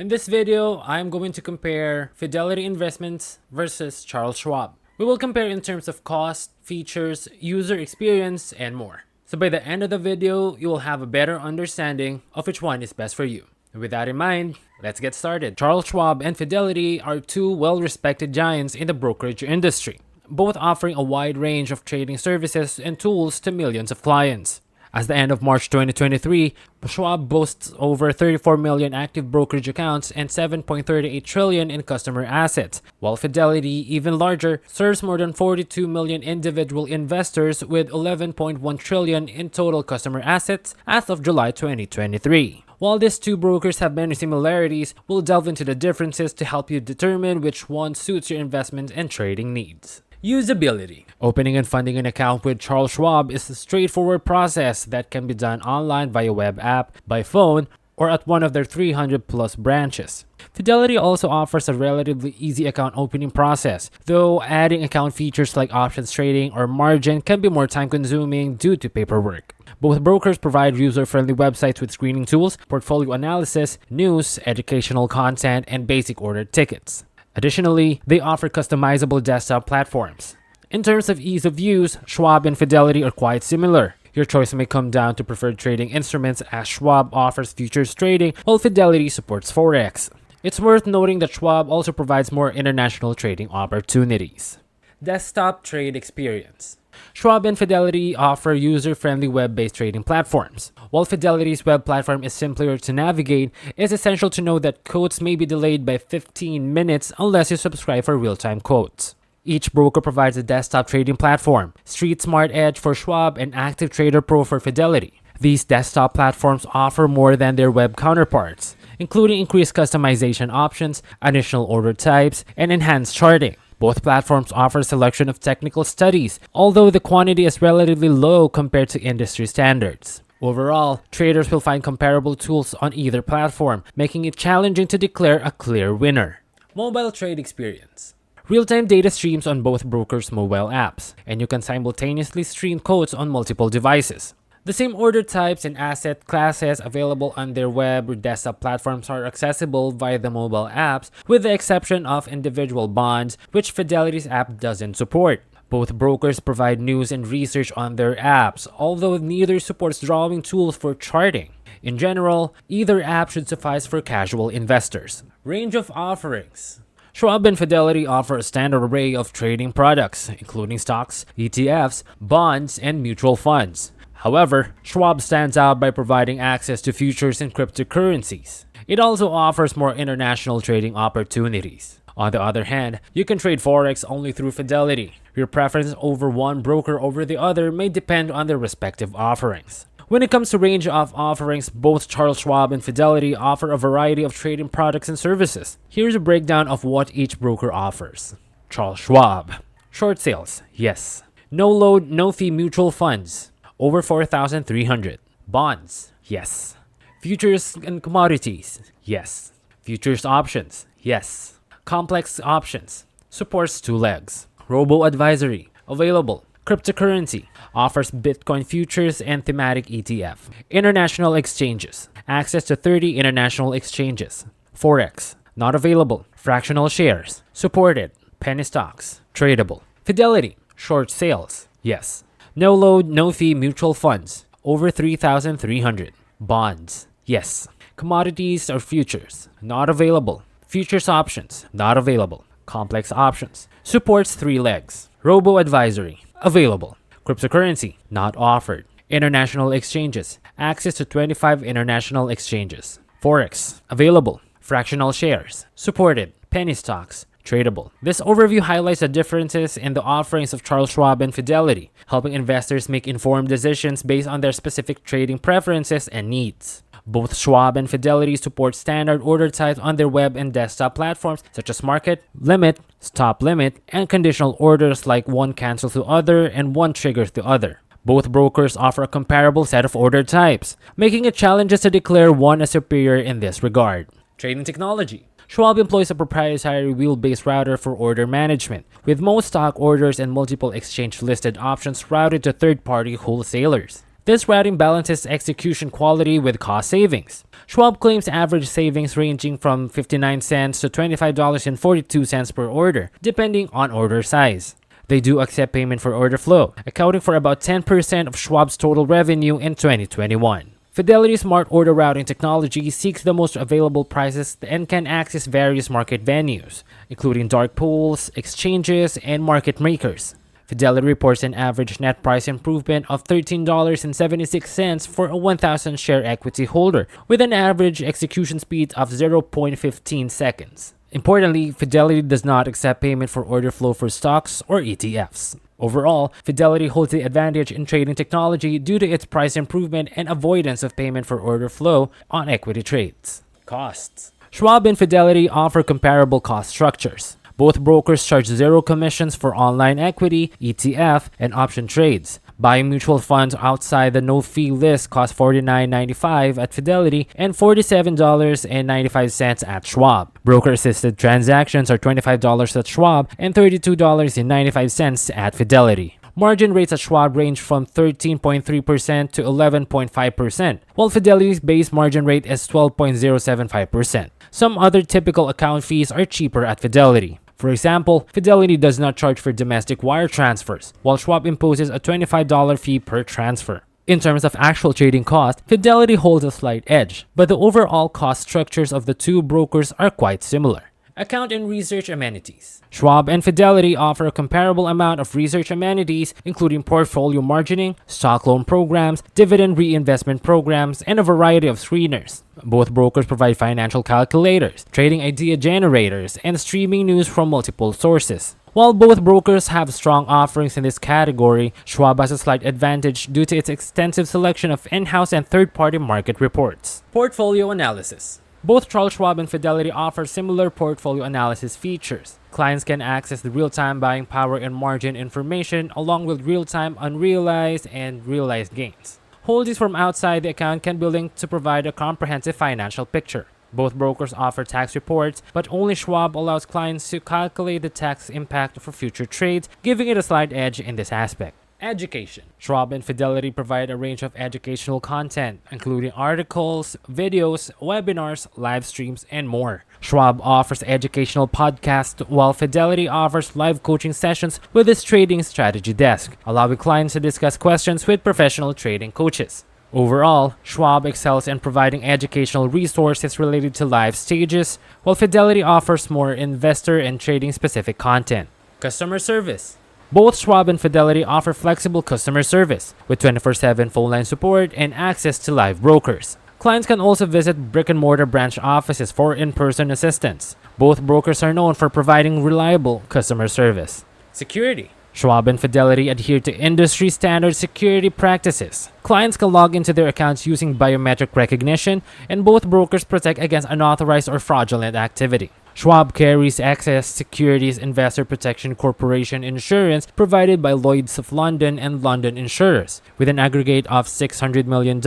In this video, I'm going to compare Fidelity Investments versus Charles Schwab. We will compare in terms of cost, features, user experience, and more. So by the end of the video, you will have a better understanding of which one is best for you. With that in mind, let's get started. Charles Schwab and Fidelity are two well-respected giants in the brokerage industry, both offering a wide range of trading services and tools to millions of clients. As the end of March 2023, Schwab boasts over 34 million active brokerage accounts and 7.38 trillion in customer assets, while Fidelity, even larger, serves more than 42 million individual investors with 11.1 trillion in total customer assets as of July 2023. While these two brokers have many similarities, we'll delve into the differences to help you determine which one suits your investment and trading needs. Usability. Opening and funding an account with Charles Schwab is a straightforward process that can be done online via web app, by phone, or at one of their 300 plus branches. Fidelity also offers a relatively easy account opening process, though adding account features like options trading or margin can be more time consuming due to paperwork. Both brokers provide user-friendly websites with screening tools, portfolio analysis, news, educational content, and basic order tickets. Additionally, they offer customizable desktop platforms. In terms of ease of use, Schwab and Fidelity are quite similar. Your choice may come down to preferred trading instruments, as Schwab offers futures trading while Fidelity supports Forex. It's worth noting that Schwab also provides more international trading opportunities. Desktop trade experience. Schwab and Fidelity offer user-friendly web-based trading platforms. While Fidelity's web platform is simpler to navigate, it's essential to know that quotes may be delayed by 15 minutes unless you subscribe for real-time quotes. Each broker provides a desktop trading platform, Street Smart Edge for Schwab and Active Trader Pro for Fidelity. These desktop platforms offer more than their web counterparts, including increased customization options, additional order types, and enhanced charting. Both platforms offer a selection of technical studies, although the quantity is relatively low compared to industry standards. Overall, traders will find comparable tools on either platform, making it challenging to declare a clear winner. Mobile trade experience. Real-time data streams on both brokers' mobile apps, and you can simultaneously stream quotes on multiple devices. The same order types and asset classes available on their web or desktop platforms are accessible via the mobile apps, with the exception of individual bonds, which Fidelity's app doesn't support. Both brokers provide news and research on their apps, although neither supports drawing tools for charting. In general, either app should suffice for casual investors. Range of offerings. Schwab and Fidelity offer a standard array of trading products, including stocks, ETFs, bonds, and mutual funds. However, Schwab stands out by providing access to futures and cryptocurrencies. It also offers more international trading opportunities. On the other hand, you can trade Forex only through Fidelity. Your preference over one broker over the other may depend on their respective offerings. When it comes to range of offerings, both Charles Schwab and Fidelity offer a variety of trading products and services. Here's a breakdown of what each broker offers. Charles Schwab. Short sales, yes. No load, no fee mutual funds. Over 4,300. Bonds, yes. Futures and commodities, yes. Futures options, yes. Complex options, supports 2 legs. Robo-advisory, available. Cryptocurrency, offers Bitcoin futures and thematic ETF. International exchanges, access to 30 international exchanges. Forex, not available. Fractional shares, supported. Penny stocks, tradable. Fidelity, short sales, yes. No load, no fee mutual funds, over 3,300. Bonds, yes. Commodities or futures, not available. Futures options, not available. Complex options, supports 3 legs. Robo-advisory, available. Cryptocurrency, not offered. International exchanges, access to 25 international exchanges. Forex, available. Fractional shares, supported. Penny stocks, tradable. This overview highlights the differences in the offerings of Charles Schwab and Fidelity, helping investors make informed decisions based on their specific trading preferences and needs. Both Schwab and Fidelity support standard order types on their web and desktop platforms such as market, limit, stop limit, and conditional orders like one cancels to other and one triggers to other. Both brokers offer a comparable set of order types, making it challenging to declare one as superior in this regard. Trading technology. Schwab employs a proprietary wheel-based router for order management, with most stock orders and multiple exchange-listed options routed to third-party wholesalers. This routing balances execution quality with cost savings. Schwab claims average savings ranging from 59 cents to $25.42 per order, depending on order size. They do accept payment for order flow, accounting for about 10% of Schwab's total revenue in 2021. Fidelity Smart Order Routing Technology seeks the most available prices and can access various market venues, including dark pools, exchanges, and market makers. Fidelity reports an average net price improvement of $13.76 for a 1,000 share equity holder, with an average execution speed of 0.15 seconds. Importantly, Fidelity does not accept payment for order flow for stocks or ETFs. Overall, Fidelity holds the advantage in trading technology due to its price improvement and avoidance of payment for order flow on equity trades. Costs. Schwab and Fidelity offer comparable cost structures. Both brokers charge zero commissions for online equity, ETF, and option trades. Buying mutual funds outside the no-fee list costs $49.95 at Fidelity and $47.95 at Schwab. Broker-assisted transactions are $25 at Schwab and $32.95 at Fidelity. Margin rates at Schwab range from 13.3% to 11.5%, while Fidelity's base margin rate is 12.075%. Some other typical account fees are cheaper at Fidelity. For example, Fidelity does not charge for domestic wire transfers, while Schwab imposes a $25 fee per transfer. In terms of actual trading cost, Fidelity holds a slight edge, but the overall cost structures of the two brokers are quite similar. Account and research amenities. Schwab and Fidelity offer a comparable amount of research amenities, including portfolio margining, stock loan programs, dividend reinvestment programs, and a variety of screeners. Both brokers provide financial calculators, trading idea generators, and streaming news from multiple sources. While both brokers have strong offerings in this category, Schwab has a slight advantage due to its extensive selection of in-house and third-party market reports. Portfolio analysis. Both Charles Schwab and Fidelity offer similar portfolio analysis features. Clients can access the real-time buying power and margin information along with real-time unrealized and realized gains. Holdings from outside the account can be linked to provide a comprehensive financial picture. Both brokers offer tax reports, but only Schwab allows clients to calculate the tax impact for future trades, giving it a slight edge in this aspect. Education. Schwab and Fidelity provide a range of educational content, including articles, videos, webinars, live streams, and more. Schwab offers educational podcasts, while Fidelity offers live coaching sessions with its trading strategy desk, allowing clients to discuss questions with professional trading coaches. Overall, Schwab excels in providing educational resources related to life stages, while Fidelity offers more investor and trading specific content. Customer service. Both Schwab and Fidelity offer flexible customer service, with 24/7 phone line support and access to live brokers. Clients can also visit brick-and-mortar branch offices for in-person assistance. Both brokers are known for providing reliable customer service. Security. Schwab and Fidelity adhere to industry-standard security practices. Clients can log into their accounts using biometric recognition, and both brokers protect against unauthorized or fraudulent activity. Schwab carries Access Securities Investor Protection Corporation insurance provided by Lloyd's of London and London Insurers, with an aggregate of $600 million,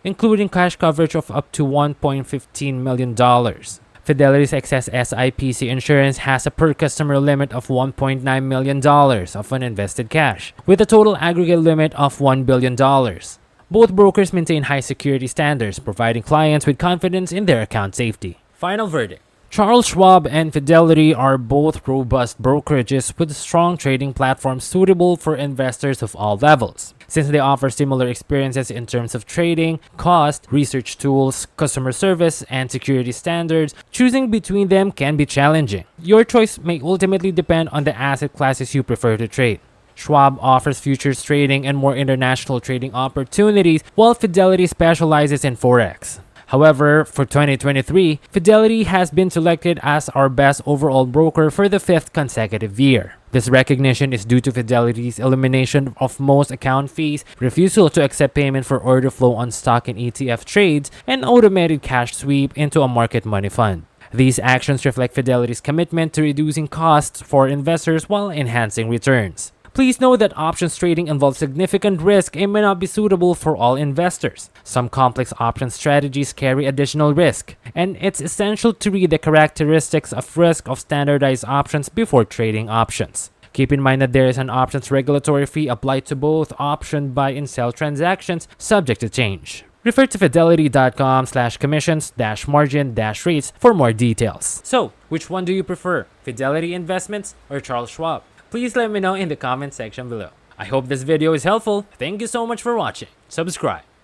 including cash coverage of up to $1.15 million. Fidelity's excess SIPC insurance has a per-customer limit of $1.9 million of uninvested cash, with a total aggregate limit of $1 billion. Both brokers maintain high security standards, providing clients with confidence in their account safety. Final verdict. Charles Schwab and Fidelity are both robust brokerages with strong trading platforms suitable for investors of all levels. Since they offer similar experiences in terms of trading, cost, research tools, customer service, and security standards, choosing between them can be challenging. Your choice may ultimately depend on the asset classes you prefer to trade. Schwab offers futures trading and more international trading opportunities, while Fidelity specializes in Forex. However, for 2023, Fidelity has been selected as our best overall broker for the 5th consecutive year. This recognition is due to Fidelity's elimination of most account fees, refusal to accept payment for order flow on stock and ETF trades, and automated cash sweep into a market money fund. These actions reflect Fidelity's commitment to reducing costs for investors while enhancing returns. Please note that options trading involves significant risk and may not be suitable for all investors. Some complex option strategies carry additional risk, and it's essential to read the characteristics of risk of standardized options before trading options. Keep in mind that there is an options regulatory fee applied to both option buy and sell transactions, subject to change. Refer to fidelity.com/commissions-margin-rates for more details. So, which one do you prefer, Fidelity Investments or Charles Schwab? Please let me know in the comment section below. I hope this video is helpful. Thank you so much for watching. Subscribe.